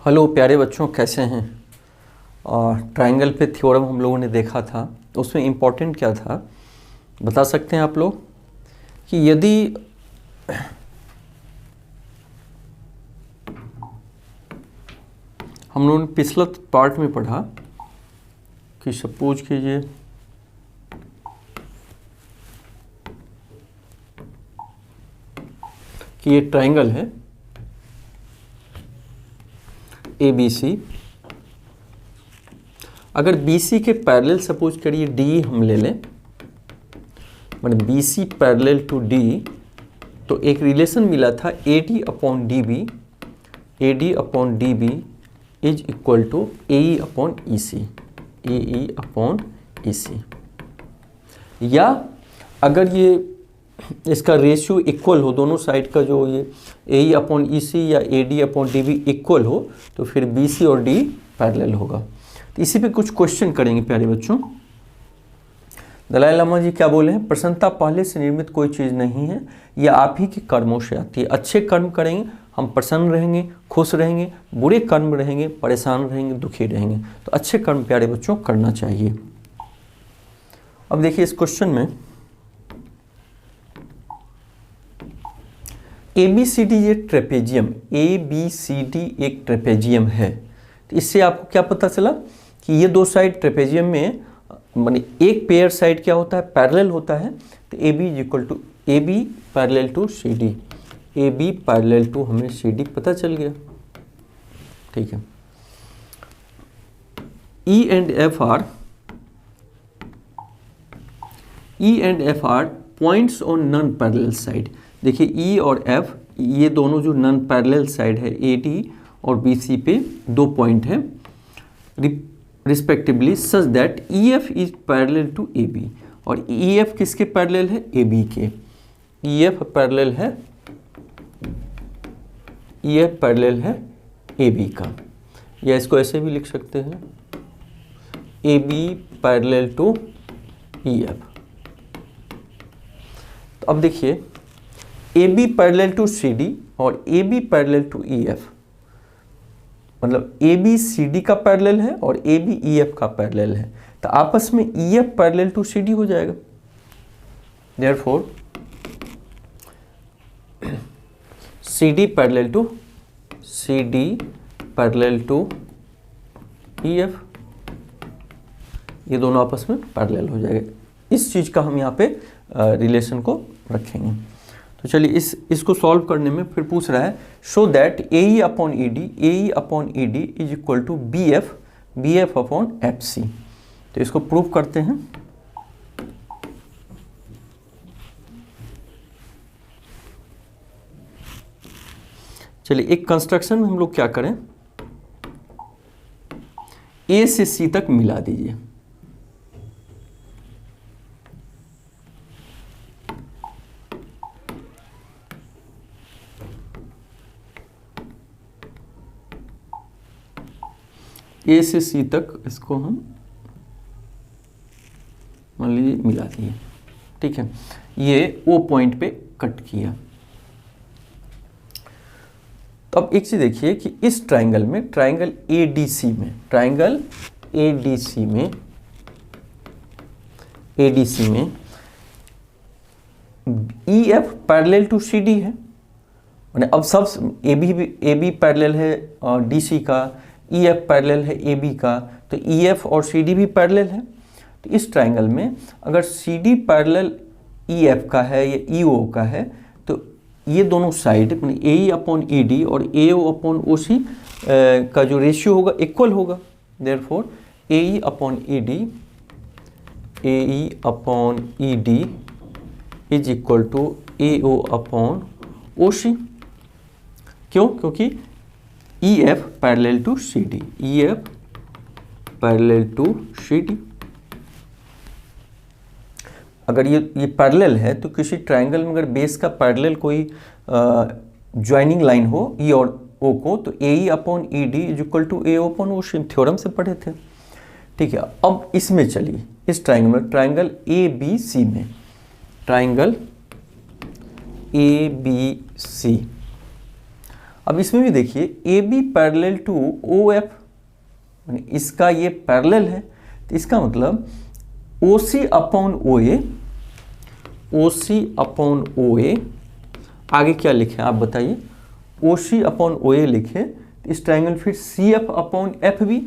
Hello प्यारे बच्चों, कैसे हैं। ट्रायंगल पे थ्योरम हम लोगों ने देखा था, उसमें इम्पोर्टेंट क्या था बता सकते हैं आप लोग कि यदि हम लोगों ने पिछला पार्ट में पढ़ा कि सपोज कीजिए कि ये ट्रायंगल है ABC। अगर BC के पैरेलल सपोज करिए D हम ले लें, मतलब BC पैरेलल टू D, तो एक रिलेशन मिला था AD upon DB is equal to AE upon EC। या अगर ये इसका रेशियो इक्वल हो, दोनों साइड का जो ये AE अपॉन EC या AD अपॉन DB इक्वल हो, तो फिर BC और D पैरेलल होगा। तो इसी पे कुछ क्वेश्चन करेंगे प्यारे बच्चों। दलाई लामा जी क्या बोले हैं, प्रसन्नता पहले से निर्मित कोई चीज़ नहीं है, यह आप ही के कर्मों से आती है। अच्छे कर्म करेंगे हम प्रसन्न रहेंगे, खुश रहेंगे, बुरे कर्म रहेंगे परेशान रहेंगे, दुखी रहेंगे। तो अच्छे कर्म प्यारे बच्चों करना चाहिए। अब देखिए इस क्वेश्चन में ABCD ये ट्रेपेजियम, ABCD एक ट्रेपेजियम है। तो इससे आपको क्या पता चला कि ये दो साइड ट्रेपेजियम में माने एक पेयर साइड क्या होता है, पैरेलल होता है। तो AB is equal to AB parallel to CD, AB parallel to हमें CD पता चल गया। ठीक है, E and F are points on non parallel side. देखिए E और F ये दोनों जो नॉन पैरेलल साइड है AD और BC पे दो पॉइंट है respectively, such that EF is parallel to AB। और EF किसके पैरेलल है, AB के। EF पैरेलल है AB का, या इसको ऐसे भी लिख सकते हैं AB पैरेलल टू EF। तो अब देखिए AB पैरेलल टू CD और AB पैरेलल टू EF, मतलब AB CD का पैरेलल है और AB EF का पैरेलल है। तो आपस में EF पैरेलल टू CD हो जाएगा। Therefore CD parallel to EF, ये दोनों आपस में पैरेलल हो जाएगा। इस चीज़ का हम यहाँ पे रिलेशन को रखेंगे। तो चलिए इसको सॉल्व करने में फिर पूछ रहा है show that AE upon ED is equal to BF upon FC। तो इसको प्रूव करते हैं। चलिए एक कंस्ट्रक्शन में हम लोग क्या करें, A से C तक मिला दीजिए। A से C तक इसको हम मान लीजिए मिला दिए। ठीक है, ये O पॉइंट पे कट किया। तो अब एक चीज देखिए कि इस ट्रायंगल में, ट्रायंगल ADC में EF पैरेलल टू CD है। माने अब सब AB पैरेलल है DC का, EF पैरेलल है AB का, तो EF और CD भी पैरेलल है। तो इस ट्रायंगल में अगर CD पैरेलल EF का है या EO का है, तो ये दोनों साइड AE अपॉन ED और AO अपॉन OC का जो रेशियो होगा इक्वल होगा। Therefore AE upon ED is equal to AO upon OC। क्यों? क्योंकि EF पैरेलल टू CD। अगर ये पैरेलल है तो किसी ट्रायंगल में अगर बेस का पैरेलल कोई ज्वाइनिंग लाइन हो E और O को, तो AE upon ED is equal to AO upon OC theorem से पढ़े थे। ठीक है, अब इसमें चलिए इस ट्रायंगल ABC में, ट्रायंगल ABC अब इसमें भी देखिए A B parallel to O F, इसका ये पैरेलल है, तो इसका मतलब ओ सी अपॉन ओ ए, ओ सी अपॉन ओ ए, आगे क्या लिखे आप बताइए, ओ सी अपॉन ओ ए लिखे, तो इस ट्राइंगल फिर C F upon F B,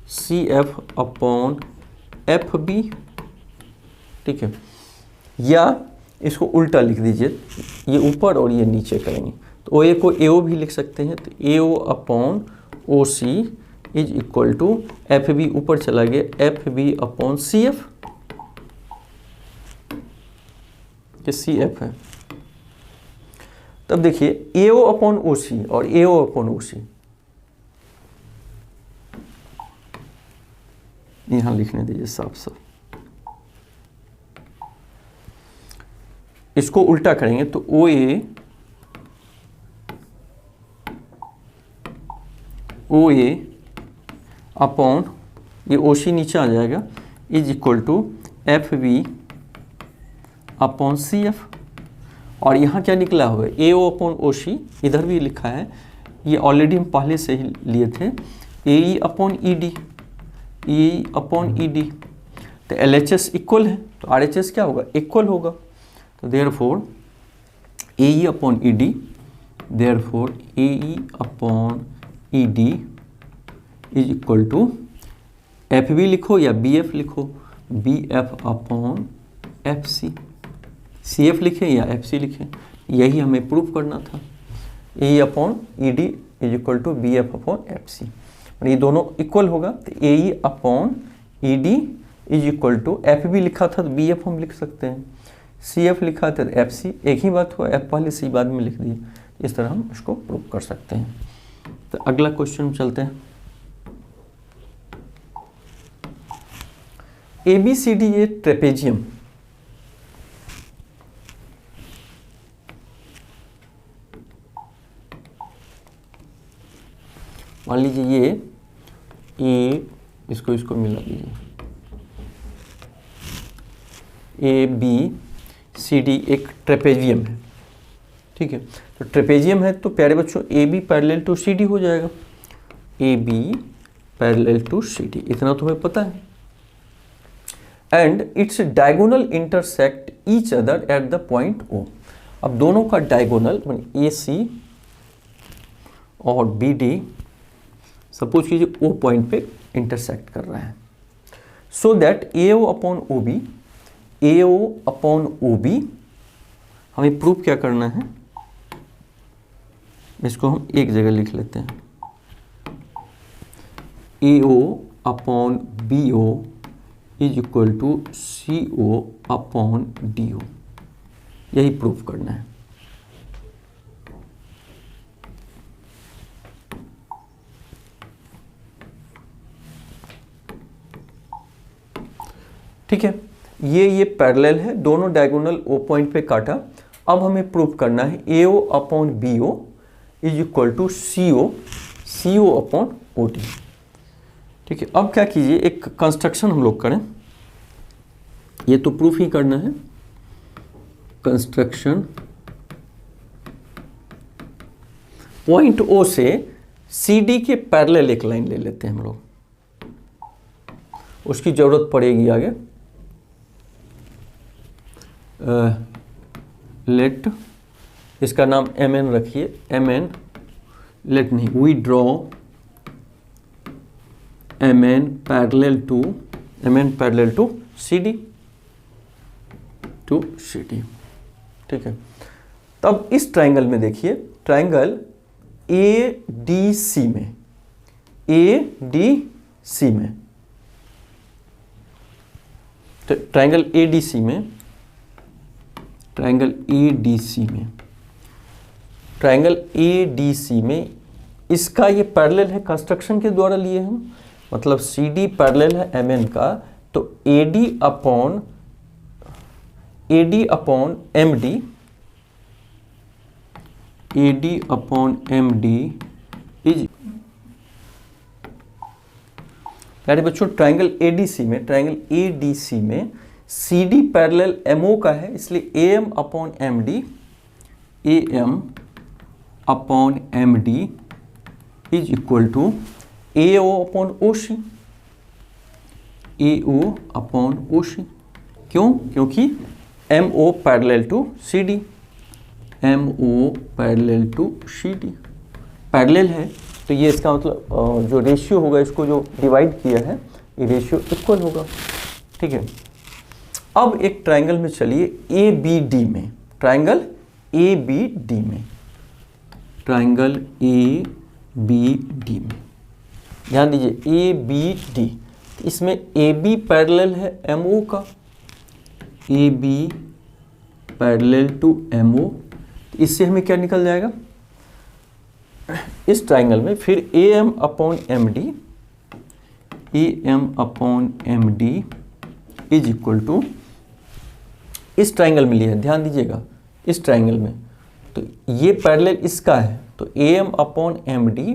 C F upon F B, ठीक है। या इसको उल्टा लिख दीजिए, ये ऊपर और ये नीचे करेंगे, तो ओ ए को ए ओ भी लिख सकते हैं, तो A O upon O C is equal to F B, ऊपर चला गया F B upon C F, ये सी एफ है। तब देखिए ए ओ अपॉन ओ सी और ए ओ अपॉन ओ सी, यहां लिखने दीजिए साफ साफ, इसको उल्टा करेंगे तो ओ ए अपॉन ये ओ सी नीचे आ जाएगा is equal to F B upon C F, और यहाँ क्या निकला हुआ है ए ओ अपॉन ओ सी, इधर भी लिखा है, ये ऑलरेडी हम पहले से ही लिए थे, A E upon E D, E upon E D, तो एल एच एस इक्वल है, तो आर एच एस क्या होगा, इक्वल होगा, तो therefore A E upon E D, therefore A E upon E D is equal to F B लिखो या B F लिखो, B F upon F C, C F लिखें या एफ सी लिखें, यही हमें प्रूफ करना था। A upon E D is equal to B F upon F C, ये दोनों इक्वल होगा, तो A E upon E D is equal to F B लिखा था तो बी एफ हम लिख सकते हैं, सी एफ लिखा था तो एफ सी, एक ही बात हुआ, एफ पहले सी बाद में लिख दिए, इस तरह हम उसको प्रूव कर सकते हैं। तो अगला क्वेश्चन चलते हैं, A B C D a trapezium, मान लीजिए ये ए, इसको मिला दीजिए, ए बी सी डी एक ट्रेपेजियम है, ठीक है। तो ट्रेपेजियम है तो प्यारे बच्चों A B parallel to C D हो जाएगा, A B parallel to C D, इतना तो हमें पता है, and its diagonal intersect each other at the point O. अब दोनों का डायगोनल ए सी और बी डी सपोज कीजिए ओ पॉइंट पे इंटरसेक्ट कर रहा है, so that A O upon O B, A O upon O B, हमें प्रूफ क्या करना है, इसको हम एक जगह लिख लेते हैं, A O upon B O is equal to C O upon D O, यही प्रूफ करना है। ठीक है, ये पैरेलल है, दोनों डायगोनल ओ पॉइंट पे काटा। अब हमें प्रूफ करना है A O upon B O is equal to C O upon O D. ठीक है, अब क्या कीजिए, एक कंस्ट्रक्शन हम लोग करें, ये तो प्रूफ ही करना है, कंस्ट्रक्शन पॉइंट ओ से सी डी के पैरेलल एक लाइन ले लेते हैं हम लोग, उसकी जरूरत पड़ेगी आगे। लेट इसका नाम एम एन रखिए, एम एन, लेट नहीं, we draw M N parallel to C D, ठीक है। तब इस ट्राइंगल में देखिए, ट्राइंगल ए डी सी में, तो ट्राइंगल ए डी सी में, ट्राइंगल ए डी सी में इसका ये पैरेलल है, कंस्ट्रक्शन के द्वारा लिए हम, मतलब सी डी पैरेलल है एम एन का, तो A D upon M D, A D upon M D is, यानी बच्चों ट्राइंगल एडीसी में C D parallel M O का है, इसलिए A M upon M D, A M upon M D is equal to A O upon O C, A O upon O C. क्यों? क्योंकि M O parallel to C D, M O parallel to C D parallel है, तो ये इसका मतलब जो ratio होगा, इसको जो डिवाइड किया है, ये रेशियो इक्वल होगा। ठीक है। अब एक ट्रायंगल में चलिए ए बी डी में, ट्रायंगल ए बी डी में, ट्रायंगल ए बी डी में ध्यान दीजिए, ए बी डी, इसमें ए बी पैरेलल है एम ओ का, A B parallel to M O, इससे हमें क्या निकल जाएगा इस ट्रायंगल में, फिर A M upon M D, A M upon M D is equal to, इस ट्रायंगल में लिया है, ध्यान दीजिएगा, इस ट्रायंगल में, तो ये पैरेलल इसका है, तो A M upon M D,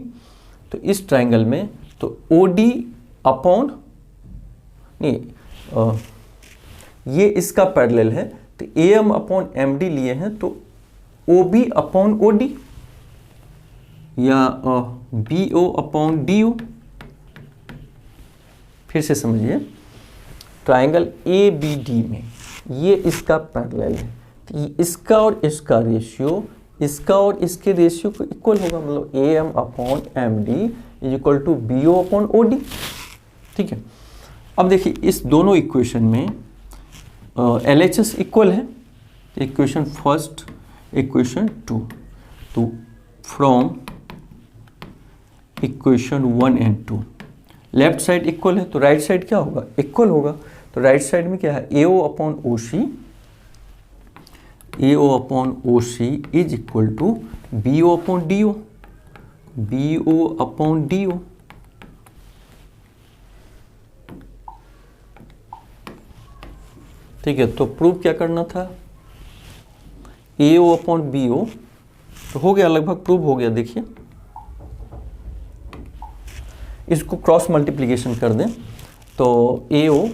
तो इस ट्रायंगल में तो ओ डी अपॉन नहीं, ये इसका पैरेलल है, तो A M upon M D लिए हैं, तो O B upon O D या B O upon D O. फिर से समझिए, ट्रायंगल ए बी डी में ये इसका पैरेलल है, तो इसका और इसका रेशियो, इसका और इसके रेशियो को इक्वल होगा, मतलब A M upon M D is equal to B O upon O D. ठीक है। अब देखिए इस दोनों इक्वेशन में एल एच एस इक्वल है, इक्वेशन फर्स्ट, इक्वेशन टू, तो from equation 1 and 2 left side equal है, तो राइट साइड क्या होगा, इक्वल होगा। तो राइट साइड में क्या है, A O upon O C, A O upon O C is equal to B O upon D O, B O upon D O. ठीक है, तो प्रूव क्या करना था, ए ओ अपॉन बी ओ, तो हो गया, लगभग प्रूव हो गया। देखिए इसको क्रॉस मल्टीप्लिकेशन कर दें, तो A O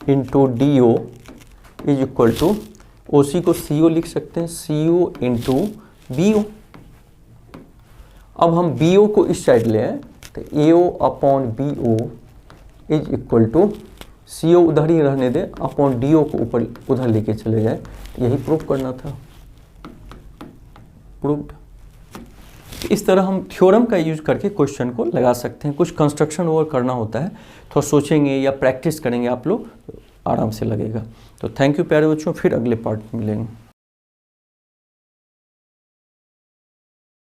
into D O is equal to, O C को सी ओ लिख सकते हैं, सी ओ इंटू बी ओ। अब हम बी ओ को इस साइड ले आए, तो A O upon B O is equal to, C O उधर ही रहने दें, अपॉन डी ओ को ऊपर उधर लेके चले जाए, यही प्रूफ करना था, प्रूव्ड। इस तरह हम थ्योरम का यूज करके क्वेश्चन को लगा सकते हैं। कुछ कंस्ट्रक्शन और करना होता है, थोड़ा सोचेंगे या प्रैक्टिस करेंगे आप लोग, आराम से लगेगा। तो थैंक यू प्यारे बच्चों, फिर अगले पार्ट में मिलेंगे।